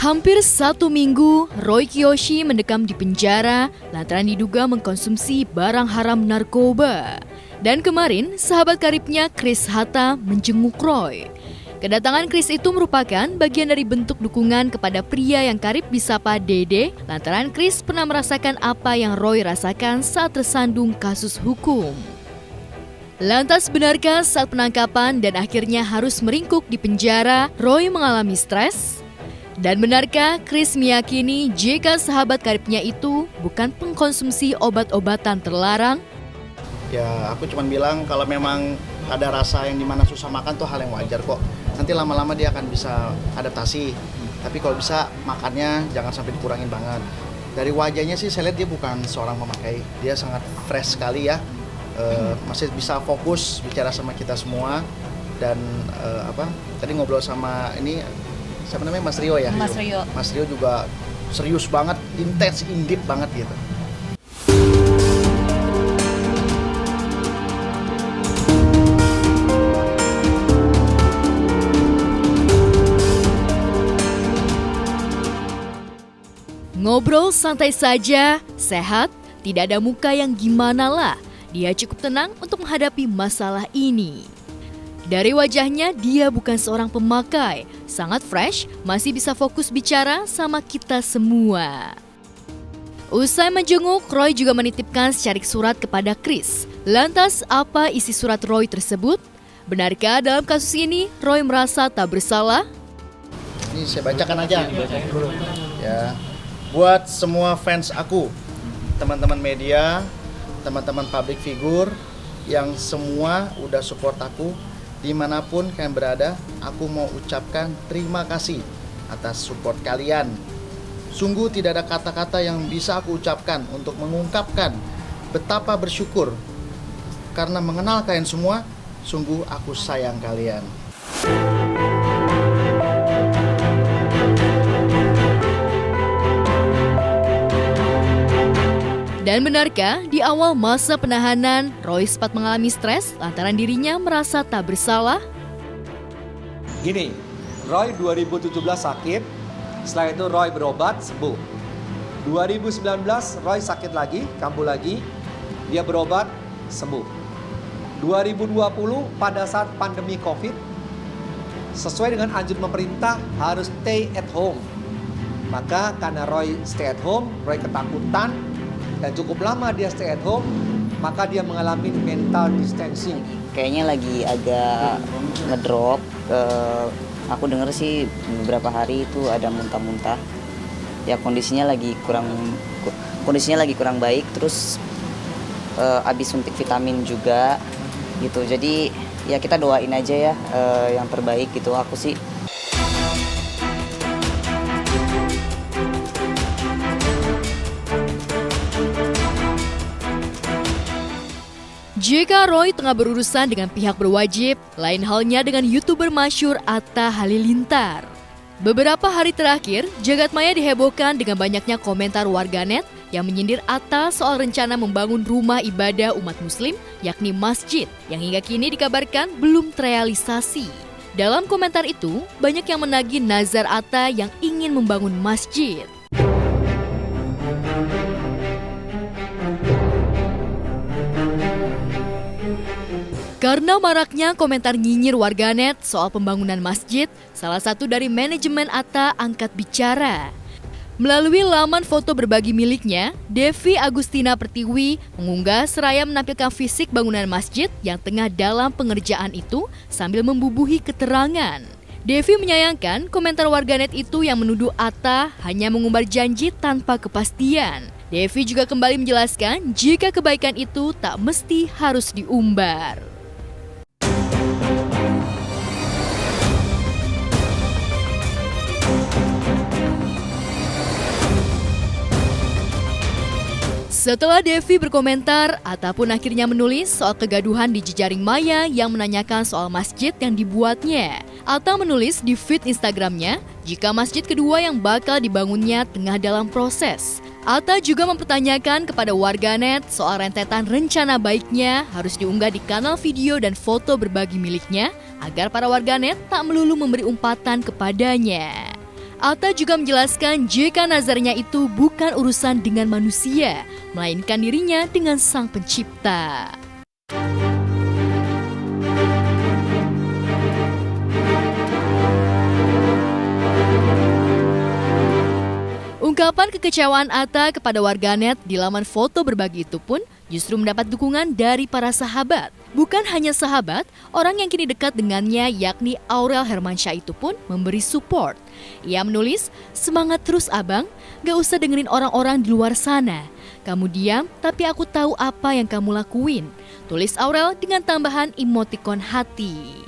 Hampir 1 minggu, Roy Kiyoshi mendekam di penjara lantaran diduga mengkonsumsi barang haram narkoba. Dan kemarin, sahabat karibnya Chris Hatta menjenguk Roy. Kedatangan Chris itu merupakan bagian dari bentuk dukungan kepada pria yang karib disapa Dede, lantaran Chris pernah merasakan apa yang Roy rasakan saat tersandung kasus hukum. Lantas benarkah saat penangkapan dan akhirnya harus meringkuk di penjara, Roy mengalami stres? Dan benarkah Chris meyakini jika sahabat karibnya itu bukan pengkonsumsi obat-obatan terlarang? Ya, aku cuma bilang kalau memang ada rasa yang dimana susah makan tuh hal yang wajar kok. Nanti lama-lama dia akan bisa adaptasi. Tapi kalau bisa makannya jangan sampai dikurangin banget. Dari wajahnya sih saya lihat dia bukan seorang pemakai. Dia sangat fresh sekali ya. Masih bisa fokus bicara sama kita semua. Dan tadi ngobrol sama ini siapa namanya, Mas Rio ya? Mas Rio juga serius banget, intens, in-deep banget gitu. Ngobrol santai saja, sehat, tidak ada muka yang gimana lah. Dia cukup tenang untuk menghadapi masalah ini. Dari wajahnya, dia bukan seorang pemakai, sangat fresh, masih bisa fokus bicara sama kita semua. Usai menjenguk, Roy juga menitipkan secarik surat kepada Chris. Lantas, apa isi surat Roy tersebut? Benarkah dalam kasus ini, Roy merasa tak bersalah? Ini saya bacakan aja. Ya, buat semua fans aku, teman-teman media, teman-teman public figure, yang semua udah support aku, dimanapun kalian berada, aku mau ucapkan terima kasih atas support kalian. Sungguh tidak ada kata-kata yang bisa aku ucapkan untuk mengungkapkan betapa bersyukur. Karena mengenal kalian semua, sungguh aku sayang kalian. Dan benarkah di awal masa penahanan, Roy sempat mengalami stres lantaran dirinya merasa tak bersalah? Gini, Roy 2017 sakit, setelah itu Roy berobat, sembuh. 2019 Roy sakit lagi, kambuh lagi, dia berobat, sembuh. 2020 pada saat pandemi COVID, sesuai dengan anjuran pemerintah harus stay at home. Maka karena Roy stay at home, Roy ketakutan, dan cukup lama dia stay at home, maka dia mengalami mental distancing. Kayaknya lagi agak ngedrop. Aku dengar sih beberapa hari itu ada muntah-muntah. Ya kondisinya lagi kurang baik. Terus habis suntik vitamin juga gitu. Jadi ya kita doain aja ya yang terbaik gitu aku sih. Jika Roy tengah berurusan dengan pihak berwajib, lain halnya dengan YouTuber masyhur Atta Halilintar. Beberapa hari terakhir, jagat maya dihebohkan dengan banyaknya komentar warganet yang menyindir Atta soal rencana membangun rumah ibadah umat muslim, yakni masjid, yang hingga kini dikabarkan belum terrealisasi. Dalam komentar itu, banyak yang menagih nazar Atta yang ingin membangun masjid. Karena maraknya komentar nyinyir warganet soal pembangunan masjid, salah satu dari manajemen Atta angkat bicara. Melalui laman foto berbagi miliknya, Devi Agustina Pertiwi mengunggah seraya menampilkan fisik bangunan masjid yang tengah dalam pengerjaan itu sambil membubuhi keterangan. Devi menyayangkan komentar warganet itu yang menuduh Atta hanya mengumbar janji tanpa kepastian. Devi juga kembali menjelaskan jika kebaikan itu tak mesti harus diumbar. Setelah Devi berkomentar, Atta pun akhirnya menulis soal kegaduhan di jejaring maya yang menanyakan soal masjid yang dibuatnya. Atta menulis di feed Instagramnya jika masjid kedua yang bakal dibangunnya tengah dalam proses. Atta juga mempertanyakan kepada warganet soal rentetan rencana baiknya harus diunggah di kanal video dan foto berbagi miliknya agar para warganet tak melulu memberi umpatan kepadanya. Atta juga menjelaskan jika nazarnya itu bukan urusan dengan manusia, melainkan dirinya dengan Sang Pencipta. Ungkapan kekecewaan Atta kepada warganet di laman foto berbagi itu pun justru mendapat dukungan dari para sahabat. Bukan hanya sahabat, orang yang kini dekat dengannya yakni Aurel Hermansyah itu pun memberi support. Ia menulis, "Semangat terus abang, gak usah dengerin orang-orang di luar sana. Kamu diam, tapi aku tahu apa yang kamu lakuin." Tulis Aurel dengan tambahan emotikon hati.